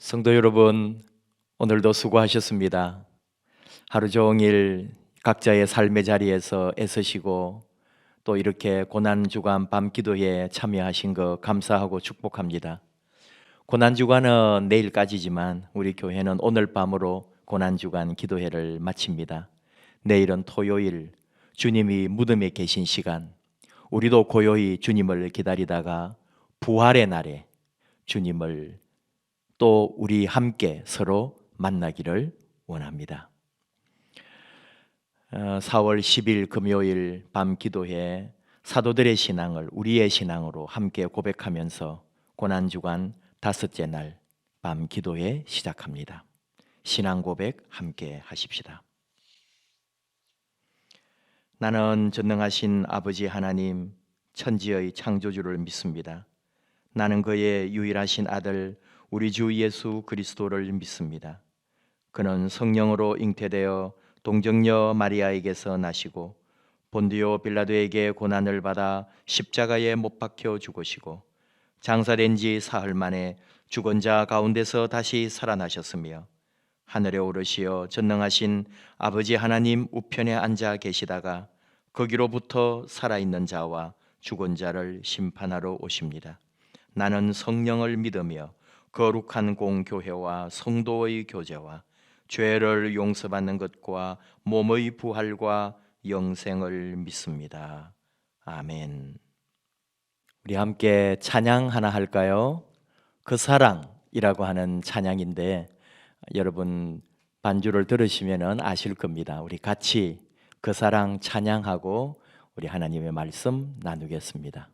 성도 여러분, 오늘도 수고하셨습니다. 하루 종일 각자의 삶의 자리에서 애쓰시고 또 이렇게 고난주간 밤기도에 참여하신 거 감사하고 축복합니다. 고난주간은 내일까지지만 우리 교회는 오늘 밤으로 고난주간 기도회를 마칩니다. 내일은 토요일, 주님이 무덤에 계신 시간, 우리도 고요히 주님을 기다리다가 부활의 날에 주님을 또 우리 함께 서로 만나기를 원합니다. 4월 10일 금요일 밤 기도회 사도들의 신앙을 우리의 신앙으로 함께 고백하면서 고난주간 다섯째 날 밤 기도회 시작합니다. 신앙 고백 함께 하십시다. 나는 전능하신 아버지 하나님 천지의 창조주를 믿습니다. 나는 그의 유일하신 아들 우리 주 예수 그리스도를 믿습니다. 그는 성령으로 잉태되어 동정녀 마리아에게서 나시고 본디오 빌라도에게 고난을 받아 십자가에 못 박혀 죽으시고 장사된 지 사흘 만에 죽은 자 가운데서 다시 살아나셨으며 하늘에 오르시어 전능하신 아버지 하나님 우편에 앉아 계시다가 거기로부터 살아있는 자와 죽은 자를 심판하러 오십니다. 나는 성령을 믿으며 거룩한 공교회와 성도의 교제와 죄를 용서받는 것과 몸의 부활과 영생을 믿습니다. 아멘. 우리 함께 찬양 하나 할까요? 그 사랑이라고 하는 찬양인데 여러분 반주를 들으시면 아실 겁니다. 우리 같이 그 사랑 찬양하고 우리 하나님의 말씀 나누겠습니다.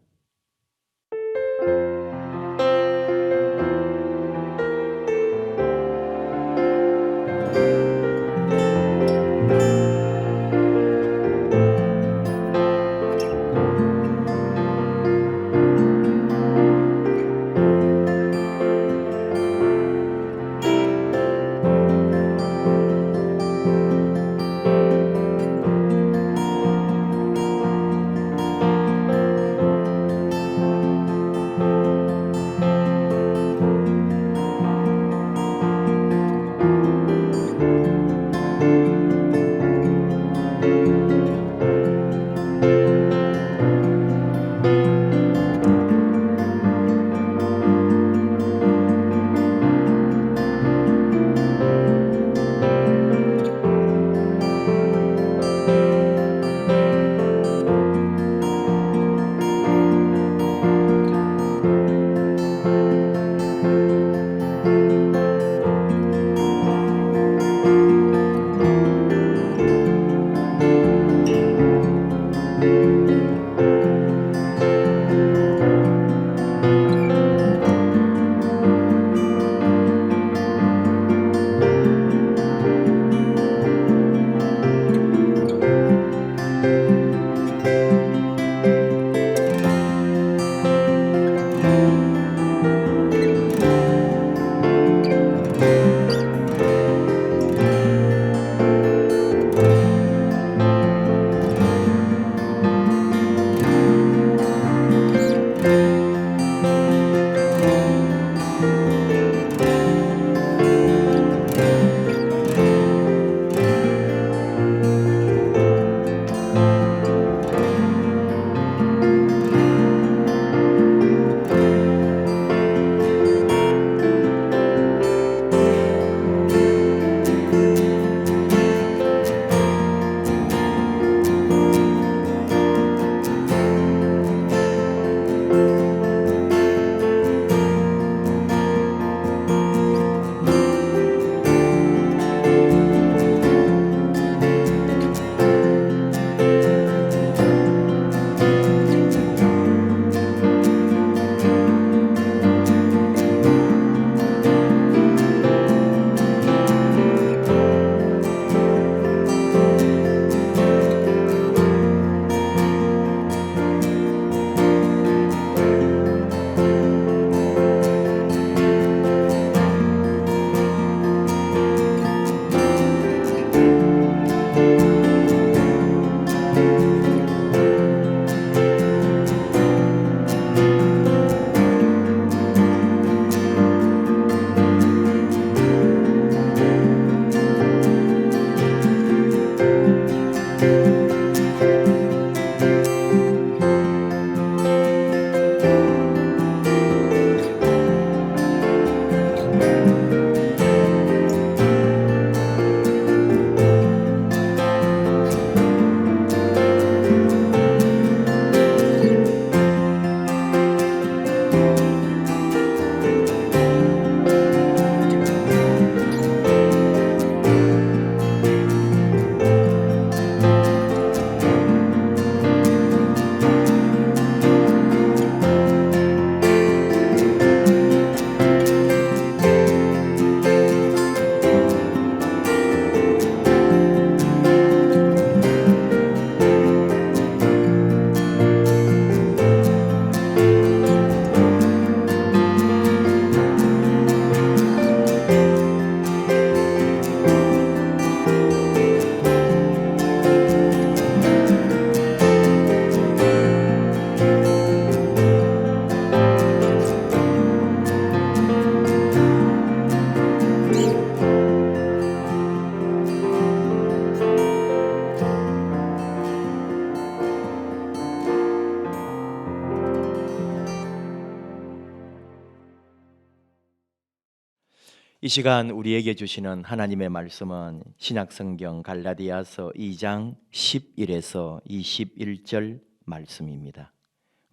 이 시간 우리에게 주시는 하나님의 말씀은 신약성경 갈라디아서 2장 11에서 21절 말씀입니다.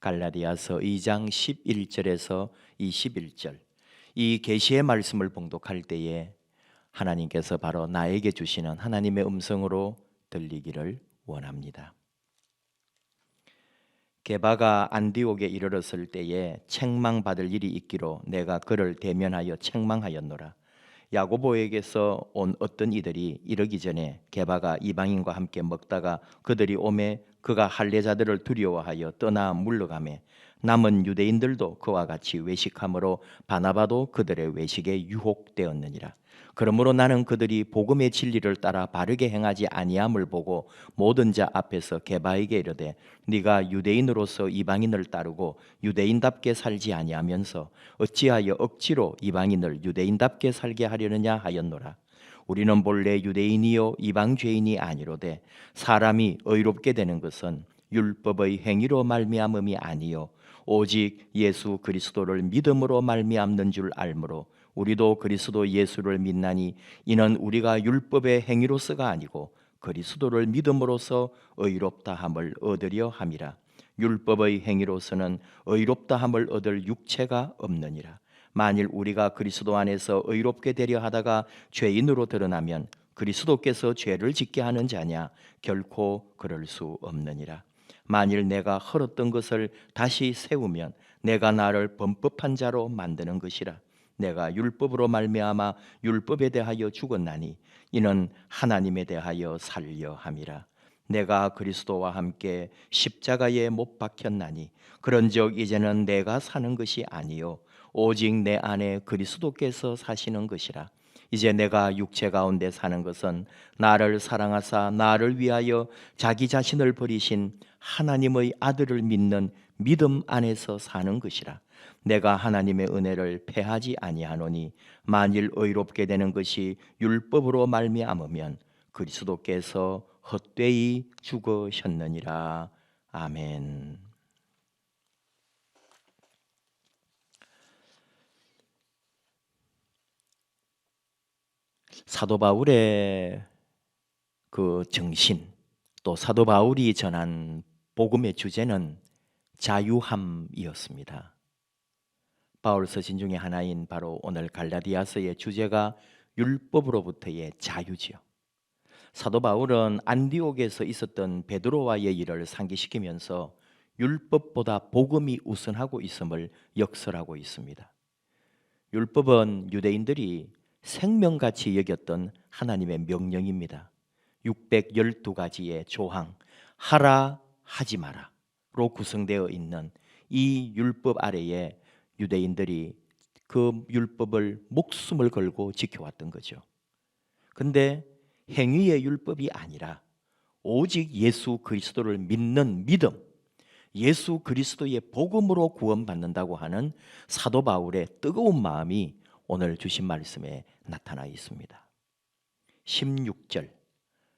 갈라디아서 2장 11절에서 21절. 이 계시의 말씀을 봉독할 때에 하나님께서 바로 나에게 주시는 하나님의 음성으로 들리기를 원합니다. 게바가 안디옥에 이르렀을 때에 책망받을 일이 있기로 내가 그를 대면하여 책망하였노라. 야고보에게서 온 어떤 이들이 이르기 전에 게바가 이방인과 함께 먹다가 그들이 오매 그가 할례자들을 두려워하여 떠나 물러가매 남은 유대인들도 그와 같이 외식함으로 바나바도 그들의 외식에 유혹되었느니라. 그러므로 나는 그들이 복음의 진리를 따라 바르게 행하지 아니함을 보고 모든 자 앞에서 게바에게 이르되 네가 유대인으로서 이방인을 따르고 유대인답게 살지 아니하면서 어찌하여 억지로 이방인을 유대인답게 살게 하려느냐 하였노라. 우리는 본래 유대인이요 이방 죄인이 아니로되 사람이 의롭게 되는 것은 율법의 행위로 말미암음이 아니요 오직 예수 그리스도를 믿음으로 말미암는 줄 알므로 우리도 그리스도 예수를 믿나니 이는 우리가 율법의 행위로서가 아니고 그리스도를 믿음으로써 의롭다 함을 얻으려 함이라. 율법의 행위로서는 의롭다 함을 얻을 육체가 없느니라. 만일 우리가 그리스도 안에서 의롭게 되려 하다가 죄인으로 드러나면 그리스도께서 죄를 짓게 하는 자냐? 결코 그럴 수 없느니라. 만일 내가 헐었던 것을 다시 세우면 내가 나를 범법한 자로 만드는 것이라. 내가 율법으로 말미암아 율법에 대하여 죽었나니 이는 하나님에 대하여 살려 함이라. 내가 그리스도와 함께 십자가에 못 박혔나니 그런즉 이제는 내가 사는 것이 아니요 오직 내 안에 그리스도께서 사시는 것이라. 이제 내가 육체 가운데 사는 것은 나를 사랑하사 나를 위하여 자기 자신을 버리신 하나님의 아들을 믿는 믿음 안에서 사는 것이라. 내가 하나님의 은혜를 패하지 아니하노니 만일 의롭게 되는 것이 율법으로 말미암으면 그리스도께서 헛되이 죽으셨느니라. 아멘. 사도 바울의 그 정신, 또 사도 바울이 전한 복음의 주제는 자유함이었습니다. 바울 서신 중에 하나인 바로 오늘 갈라디아서의 주제가 율법으로부터의 자유지요. 사도 바울은 안디옥에서 있었던 베드로와의 일을 상기시키면서 율법보다 복음이 우선하고 있음을 역설하고 있습니다. 율법은 유대인들이 생명같이 여겼던 하나님의 명령입니다. 612가지의 조항, 하라 하지 마라로 구성되어 있는 이 율법 아래에 유대인들이 그 율법을 목숨을 걸고 지켜왔던 거죠. 근데 행위의 율법이 아니라 오직 예수 그리스도를 믿는 믿음, 예수 그리스도의 복음으로 구원받는다고 하는 사도 바울의 뜨거운 마음이 오늘 주신 말씀에 나타나 있습니다. 16절,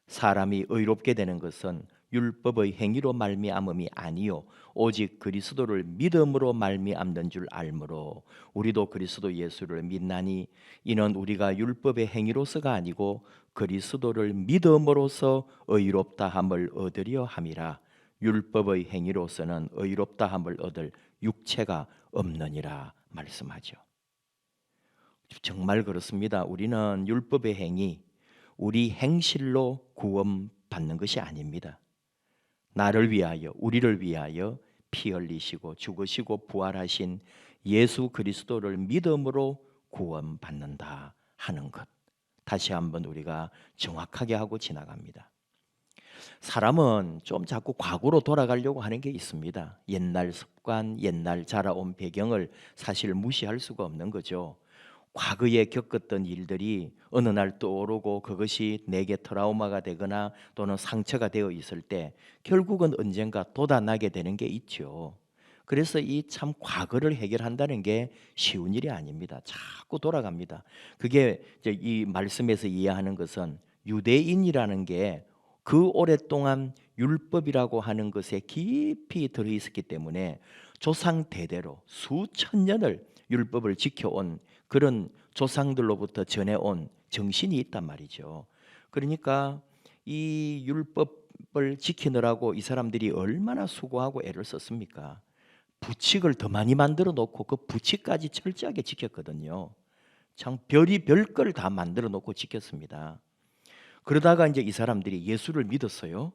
사람이 의롭게 되는 것은 율법의 행위로 말미암음이 아니요 오직 그리스도를 믿음으로 말미암는 줄 알므로 우리도 그리스도 예수를 믿나니 이는 우리가 율법의 행위로서가 아니고 그리스도를 믿음으로써 의롭다 함을 얻으려 함이라. 율법의 행위로서는 의롭다 함을 얻을 육체가 없느니라 말씀하죠. 정말 그렇습니다. 우리는 율법의 행위, 우리 행실로 구원받는 것이 아닙니다. 나를 위하여, 우리를 위하여 피 흘리시고 죽으시고 부활하신 예수 그리스도를 믿음으로 구원받는다 하는 것, 다시 한번 우리가 정확하게 하고 지나갑니다. 사람은 좀 자꾸 과거로 돌아가려고 하는 게 있습니다. 옛날 습관, 옛날 자라온 배경을 사실 무시할 수가 없는 거죠. 과거에 겪었던 일들이 어느 날 떠오르고 그것이 내게 트라우마가 되거나 또는 상처가 되어 있을 때 결국은 언젠가 돋아나게 되는 게 있죠. 그래서 이 참 과거를 해결한다는 게 쉬운 일이 아닙니다. 자꾸 돌아갑니다. 그게 이 말씀에서 이해하는 것은 유대인이라는 게 그 오랫동안 율법이라고 하는 것에 깊이 들어 있었기 때문에 조상 대대로 수천 년을 율법을 지켜온 그런 조상들로부터 전해온 정신이 있단 말이죠. 그러니까 이 율법을 지키느라고 이 사람들이 얼마나 수고하고 애를 썼습니까? 부칙을 더 많이 만들어 놓고 그 부칙까지 철저하게 지켰거든요. 참 별의별 걸 다 만들어 놓고 지켰습니다. 그러다가 이제 이 사람들이 예수를 믿었어요.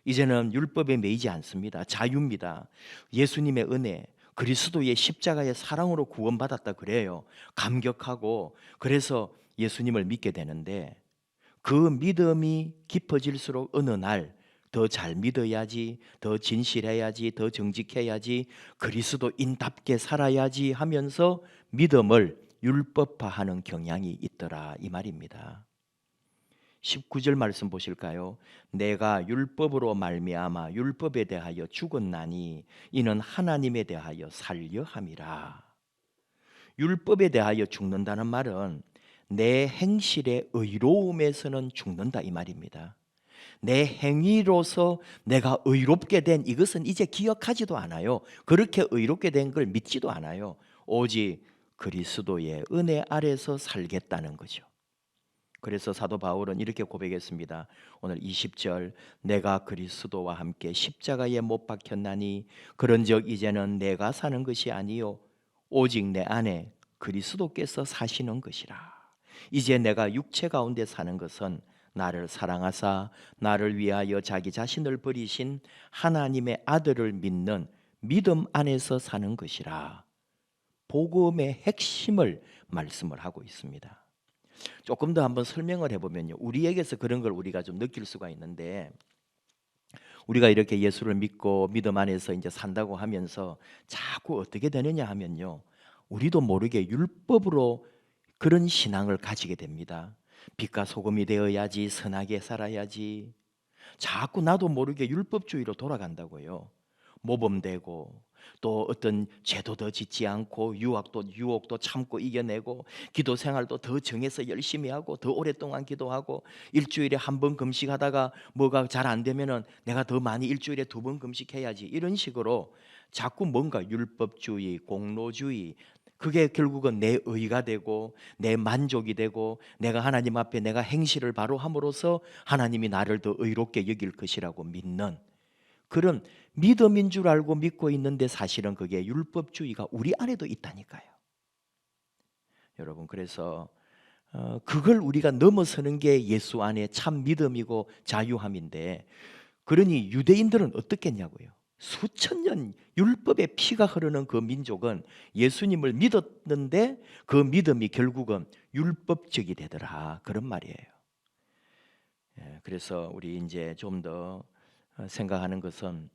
이제는 율법에 매이지 않습니다. 자유입니다. 예수님의 은혜, 그리스도의 십자가의 사랑으로 구원받았다 그래요. 감격하고 그래서 예수님을 믿게 되는데 그 믿음이 깊어질수록 어느 날 더 잘 믿어야지, 더 진실해야지, 더 정직해야지, 그리스도인답게 살아야지 하면서 믿음을 율법화하는 경향이 있더라 이 말입니다. 19절 말씀 보실까요? 내가 율법으로 말미암아 율법에 대하여 죽었나니 이는 하나님에 대하여 살려 함이라. 율법에 대하여 죽는다는 말은 내 행실의 의로움에서는 죽는다 이 말입니다. 내 행위로서 내가 의롭게 된 이것은 이제 기억하지도 않아요. 그렇게 의롭게 된 걸 믿지도 않아요. 오직 그리스도의 은혜 아래서 살겠다는 거죠. 그래서 사도 바울은 이렇게 고백했습니다. 오늘 20절 내가 그리스도와 함께 십자가에 못 박혔나니 그런즉 이제는 내가 사는 것이 아니요 오직 내 안에 그리스도께서 사시는 것이라. 이제 내가 육체 가운데 사는 것은 나를 사랑하사 나를 위하여 자기 자신을 버리신 하나님의 아들을 믿는 믿음 안에서 사는 것이라. 복음의 핵심을 말씀을 하고 있습니다. 조금 더 한번 설명을 해보면요, 우리에게서 그런 걸 우리가 좀 느낄 수가 있는데, 우리가 이렇게 예수를 믿고 믿음 안에서 이제 산다고 하면서 자꾸 어떻게 되느냐 하면요, 우리도 모르게 율법으로 그런 신앙을 가지게 됩니다. 빛과 소금이 되어야지, 선하게 살아야지, 자꾸 나도 모르게 율법주의로 돌아간다고요. 모범되고 또 어떤 죄도 짓지 않고 유혹도 참고 이겨내고 기도 생활도 더 정해서 열심히 하고 더 오랫동안 기도하고 일주일에 한 번 금식하다가 뭐가 잘 안 되면은 내가 더 많이 일주일에 2번 금식해야지, 이런 식으로 자꾸 뭔가 율법주의, 공로주의, 그게 결국은 내 의가 되고 내 만족이 되고 내가 하나님 앞에 내가 행실을 바로 함으로써 하나님이 나를 더 의롭게 여길 것이라고 믿는 그런 믿음인 줄 알고 믿고 있는데 사실은 그게 율법주의가 우리 안에도 있다니까요. 여러분, 그래서 그걸 우리가 넘어서는 게 예수 안에 참 믿음이고 자유함인데, 그러니 유대인들은 어떻겠냐고요. 수천 년 율법의 피가 흐르는 그 민족은 예수님을 믿었는데 그 믿음이 결국은 율법적이 되더라, 그런 말이에요. 그래서 우리 이제 좀 더 생각하는 것은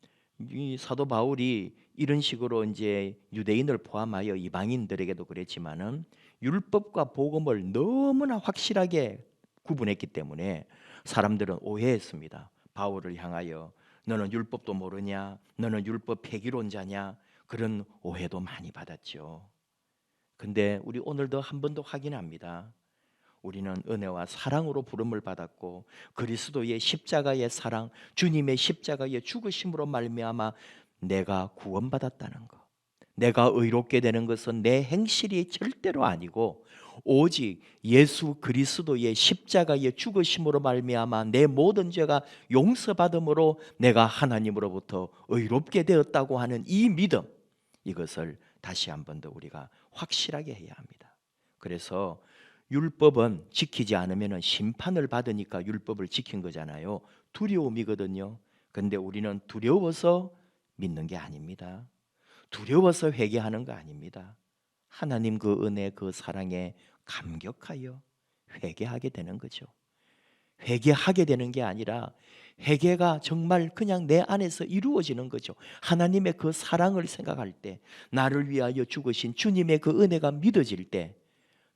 이 사도 바울이 이런 식으로 이제 유대인을 포함하여 이방인들에게도 그랬지만은 율법과 복음을 너무나 확실하게 구분했기 때문에 사람들은 오해했습니다. 바울을 향하여 너는 율법도 모르냐? 너는 율법 폐기론자냐? 그런 오해도 많이 받았죠. 근데 우리 오늘도 한 번 더 확인합니다. 우리는 은혜와 사랑으로 부름을 받았고 그리스도의 십자가의 사랑, 주님의 십자가의 죽으심으로 말미암아 내가 구원받았다는 것, 내가 의롭게 되는 것은 내 행실이 절대로 아니고 오직 예수 그리스도의 십자가의 죽으심으로 말미암아 내 모든 죄가 용서받음으로 내가 하나님으로부터 의롭게 되었다고 하는 이 믿음, 이것을 다시 한 번 더 우리가 확실하게 해야 합니다. 그래서 율법은 지키지 않으면 심판을 받으니까 율법을 지킨 거잖아요. 두려움이거든요. 근데 우리는 두려워서 믿는 게 아닙니다. 두려워서 회개하는 거 아닙니다. 하나님 그 은혜, 그 사랑에 감격하여 회개하게 되는 거죠. 회개하게 되는 게 아니라 회개가 정말 그냥 내 안에서 이루어지는 거죠. 하나님의 그 사랑을 생각할 때, 나를 위하여 죽으신 주님의 그 은혜가 믿어질 때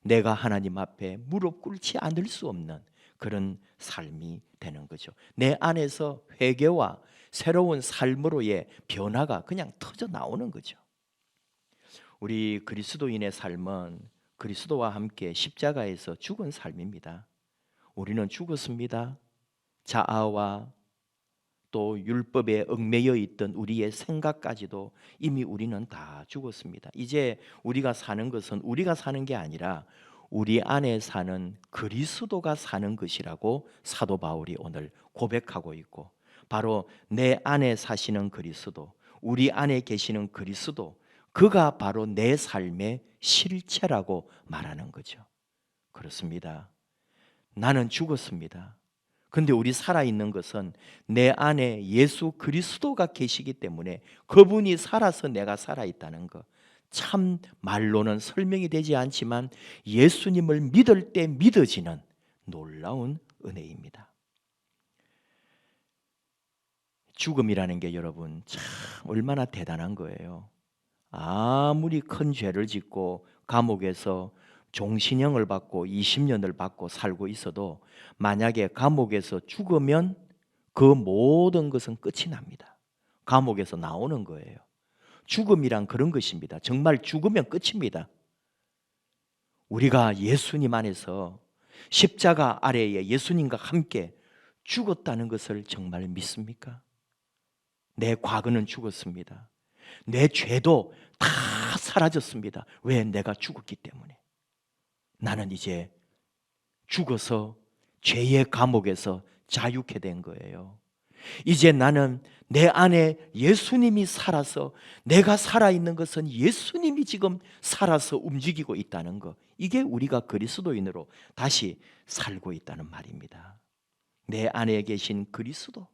내가 하나님 앞에 무릎 꿇지 않을 수 없는 그런 삶이 되는 거죠. 내 안에서 회개와 새로운 삶으로의 변화가 그냥 터져 나오는 거죠. 우리 그리스도인의 삶은 그리스도와 함께 십자가에서 죽은 삶입니다. 우리는 죽었습니다. 자아와 또 율법에 얽매여 있던 우리의 생각까지도 이미 우리는 다 죽었습니다. 이제 우리가 사는 것은 우리가 사는 게 아니라 우리 안에 사는 그리스도가 사는 것이라고 사도 바울이 오늘 고백하고 있고, 바로 내 안에 사시는 그리스도, 우리 안에 계시는 그리스도, 그가 바로 내 삶의 실체라고 말하는 거죠. 그렇습니다. 나는 죽었습니다. 근데 우리 살아있는 것은 내 안에 예수 그리스도가 계시기 때문에 그분이 살아서 내가 살아있다는 것, 참 말로는 설명이 되지 않지만 예수님을 믿을 때 믿어지는 놀라운 은혜입니다. 죽음이라는 게 여러분 참 얼마나 대단한 거예요. 아무리 큰 죄를 짓고 감옥에서 종신형을 받고 20년을 받고 살고 있어도 만약에 감옥에서 죽으면 그 모든 것은 끝이 납니다. 감옥에서 나오는 거예요. 죽음이란 그런 것입니다. 정말 죽으면 끝입니다. 우리가 예수님 안에서 십자가 아래에 예수님과 함께 죽었다는 것을 정말 믿습니까? 내 과거는 죽었습니다. 내 죄도 다 사라졌습니다. 왜? 내가 죽었기 때문에. 나는 이제 죽어서 죄의 감옥에서 자유케 된 거예요. 이제 나는 내 안에 예수님이 살아서, 내가 살아있는 것은 예수님이 지금 살아서 움직이고 있다는 것, 이게 우리가 그리스도인으로 다시 살고 있다는 말입니다. 내 안에 계신 그리스도,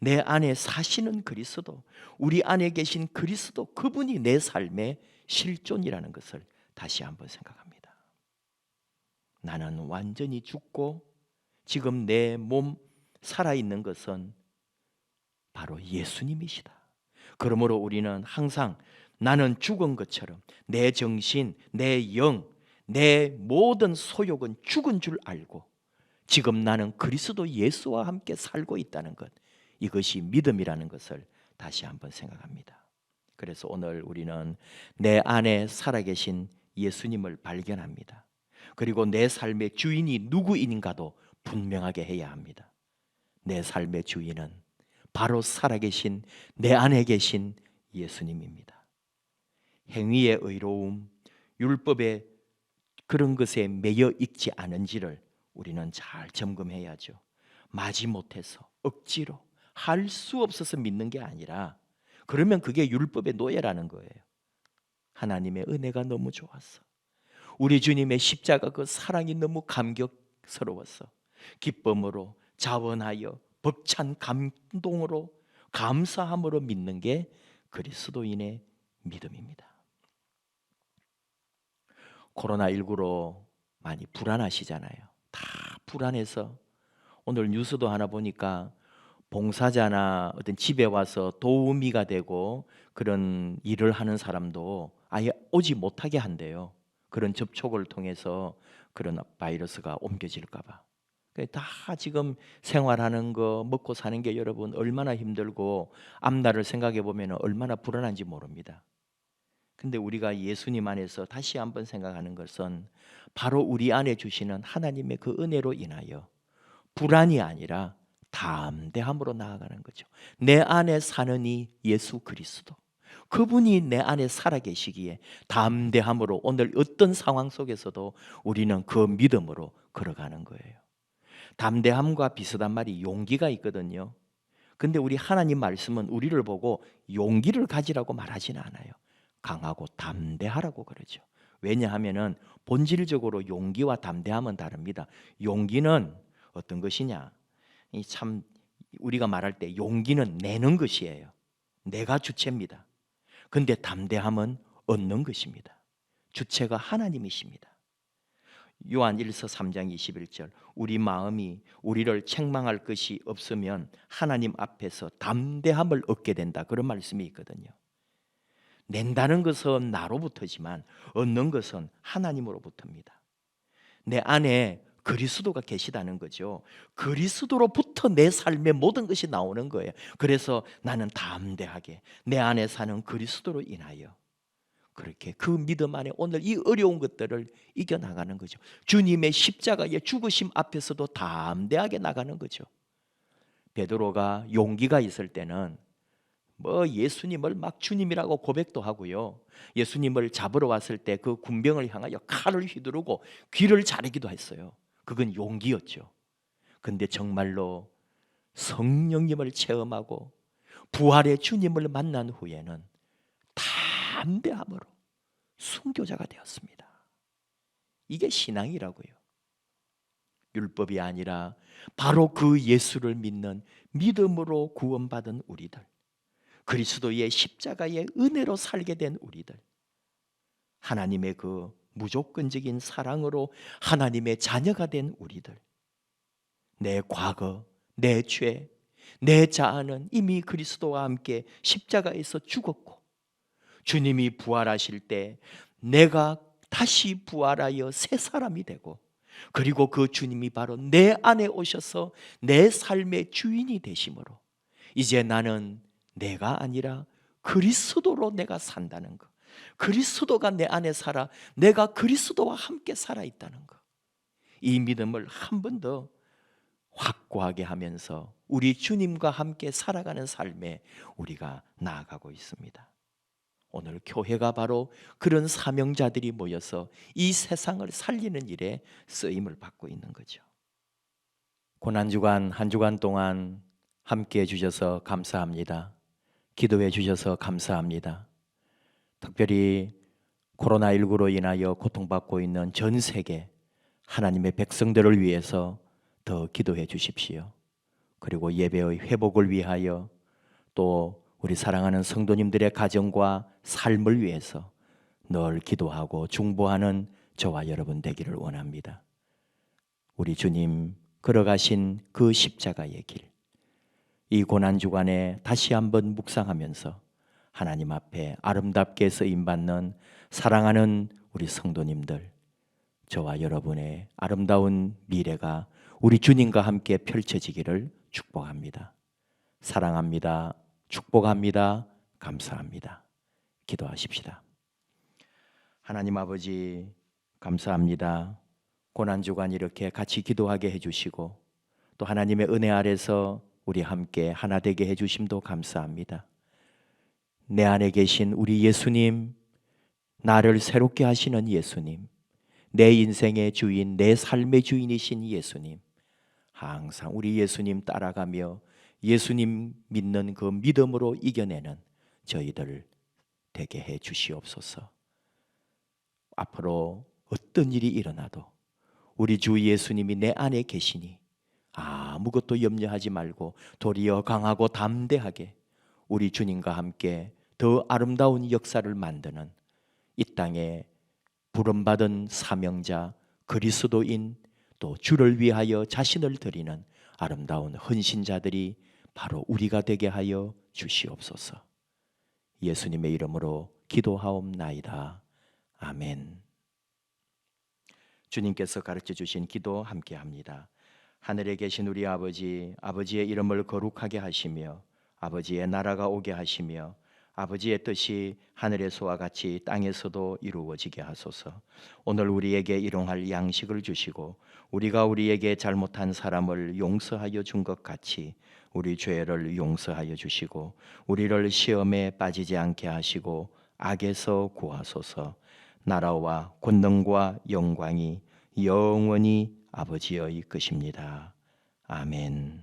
내 안에 사시는 그리스도, 우리 안에 계신 그리스도, 그분이 내 삶의 실존이라는 것을 다시 한번 생각합니다. 나는 완전히 죽고 지금 내 몸 살아있는 것은 바로 예수님이시다. 그러므로 우리는 항상 나는 죽은 것처럼 내 정신, 내 영, 내 모든 소욕은 죽은 줄 알고 지금 나는 그리스도 예수와 함께 살고 있다는 것, 이것이 믿음이라는 것을 다시 한번 생각합니다. 그래서 오늘 우리는 내 안에 살아계신 예수님을 발견합니다. 그리고 내 삶의 주인이 누구인가도 분명하게 해야 합니다. 내 삶의 주인은 바로 살아계신 내 안에 계신 예수님입니다. 행위의 의로움, 율법의 그런 것에 매여 있지 않은지를 우리는 잘 점검해야죠. 마지못해서 억지로 할 수 없어서 믿는 게 아니라, 그러면 그게 율법의 노예라는 거예요. 하나님의 은혜가 너무 좋았어. 우리 주님의 십자가 그 사랑이 너무 감격스러웠어. 기쁨으로, 자원하여, 벅찬 감동으로, 감사함으로 믿는 게 그리스도인의 믿음입니다. 코로나19로 많이 불안하시잖아요. 다 불안해서 오늘 뉴스도 하나 보니까 봉사자나 어떤 집에 와서 도우미가 되고 그런 일을 하는 사람도 아예 오지 못하게 한대요. 그런 접촉을 통해서 그런 바이러스가 옮겨질까 봐. 다 지금 생활하는 거, 먹고 사는 게 여러분 얼마나 힘들고 앞날을 생각해 보면 얼마나 불안한지 모릅니다. 근데 우리가 예수님 안에서 다시 한번 생각하는 것은 바로 우리 안에 주시는 하나님의 그 은혜로 인하여 불안이 아니라 담대함으로 나아가는 거죠. 내 안에 사는 이 예수 그리스도, 그분이 내 안에 살아계시기에 담대함으로 오늘 어떤 상황 속에서도 우리는 그 믿음으로 걸어가는 거예요. 담대함과 비슷한 말이 용기가 있거든요. 근데 우리 하나님 말씀은 우리를 보고 용기를 가지라고 말하지는 않아요. 강하고 담대하라고 그러죠. 왜냐하면 본질적으로 용기와 담대함은 다릅니다. 용기는 어떤 것이냐? 참 우리가 말할 때 용기는 내는 것이에요. 내가 주체입니다. 근데 담대함은 얻는 것입니다. 주체가 하나님이십니다. 요한 1서 3장 21절, 우리 마음이 우리를 책망할 것이 없으면 하나님 앞에서 담대함을 얻게 된다, 그런 말씀이 있거든요. 낸다는 것은 나로부터지만 얻는 것은 하나님으로부터입니다. 내 안에 그리스도가 계시다는 거죠. 그리스도로부터 내 삶의 모든 것이 나오는 거예요. 그래서 나는 담대하게 내 안에 사는 그리스도로 인하여 그렇게 그 믿음 안에 오늘 이 어려운 것들을 이겨나가는 거죠. 주님의 십자가의 죽으심 앞에서도 담대하게 나가는 거죠. 베드로가 용기가 있을 때는 뭐 예수님을 막 주님이라고 고백도 하고요. 예수님을 잡으러 왔을 때 그 군병을 향하여 칼을 휘두르고 귀를 자르기도 했어요. 그건 용기였죠. 근데 정말로 성령님을 체험하고 부활의 주님을 만난 후에는 담대함으로 순교자가 되었습니다. 이게 신앙이라고요. 율법이 아니라 바로 그 예수를 믿는 믿음으로 구원받은 우리들, 그리스도의 십자가의 은혜로 살게 된 우리들, 하나님의 그 무조건적인 사랑으로 하나님의 자녀가 된 우리들, 내 과거, 내 죄, 내 자아는 이미 그리스도와 함께 십자가에서 죽었고, 주님이 부활하실 때 내가 다시 부활하여 새 사람이 되고, 그리고 그 주님이 바로 내 안에 오셔서 내 삶의 주인이 되심으로 이제 나는 내가 아니라 그리스도로 내가 산다는 것, 그리스도가 내 안에 살아 내가 그리스도와 함께 살아있다는 것, 이 믿음을 한 번 더 확고하게 하면서 우리 주님과 함께 살아가는 삶에 우리가 나아가고 있습니다. 오늘 교회가 바로 그런 사명자들이 모여서 이 세상을 살리는 일에 쓰임을 받고 있는 거죠. 고난주간 한 주간 동안 함께해 주셔서 감사합니다. 기도해 주셔서 감사합니다. 특별히 코로나19로 인하여 고통받고 있는 전 세계 하나님의 백성들을 위해서 더 기도해 주십시오. 그리고 예배의 회복을 위하여 또 우리 사랑하는 성도님들의 가정과 삶을 위해서 늘 기도하고 중보하는 저와 여러분 되기를 원합니다. 우리 주님 걸어가신 그 십자가의 길, 이 고난주간에 다시 한번 묵상하면서 하나님 앞에 아름답게 쓰임받는 사랑하는 우리 성도님들, 저와 여러분의 아름다운 미래가 우리 주님과 함께 펼쳐지기를 축복합니다. 사랑합니다. 축복합니다. 감사합니다. 기도하십시다. 하나님 아버지, 감사합니다. 고난주간 이렇게 같이 기도하게 해주시고 또 하나님의 은혜 아래서 우리 함께 하나 되게 해주심도 감사합니다. 내 안에 계신 우리 예수님, 나를 새롭게 하시는 예수님, 내 인생의 주인, 내 삶의 주인이신 예수님, 항상 우리 예수님 따라가며 예수님 믿는 그 믿음으로 이겨내는 저희들 되게 해 주시옵소서. 앞으로 어떤 일이 일어나도 우리 주 예수님이 내 안에 계시니 아무것도 염려하지 말고 도리어 강하고 담대하게 우리 주님과 함께 더 아름다운 역사를 만드는 이 땅에 부름받은 사명자, 그리스도인, 또 주를 위하여 자신을 드리는 아름다운 헌신자들이 바로 우리가 되게 하여 주시옵소서. 예수님의 이름으로 기도하옵나이다. 아멘. 주님께서 가르쳐 주신 기도 함께 합니다. 하늘에 계신 우리 아버지, 아버지의 이름을 거룩하게 하시며 아버지의 나라가 오게 하시며 아버지의 뜻이 하늘에서와 같이 땅에서도 이루어지게 하소서. 오늘 우리에게 일용할 양식을 주시고 우리가 우리에게 잘못한 사람을 용서하여 준 것 같이 우리 죄를 용서하여 주시고 우리를 시험에 빠지지 않게 하시고 악에서 구하소서. 나라와 권능과 영광이 영원히 아버지의 것입니다. 아멘.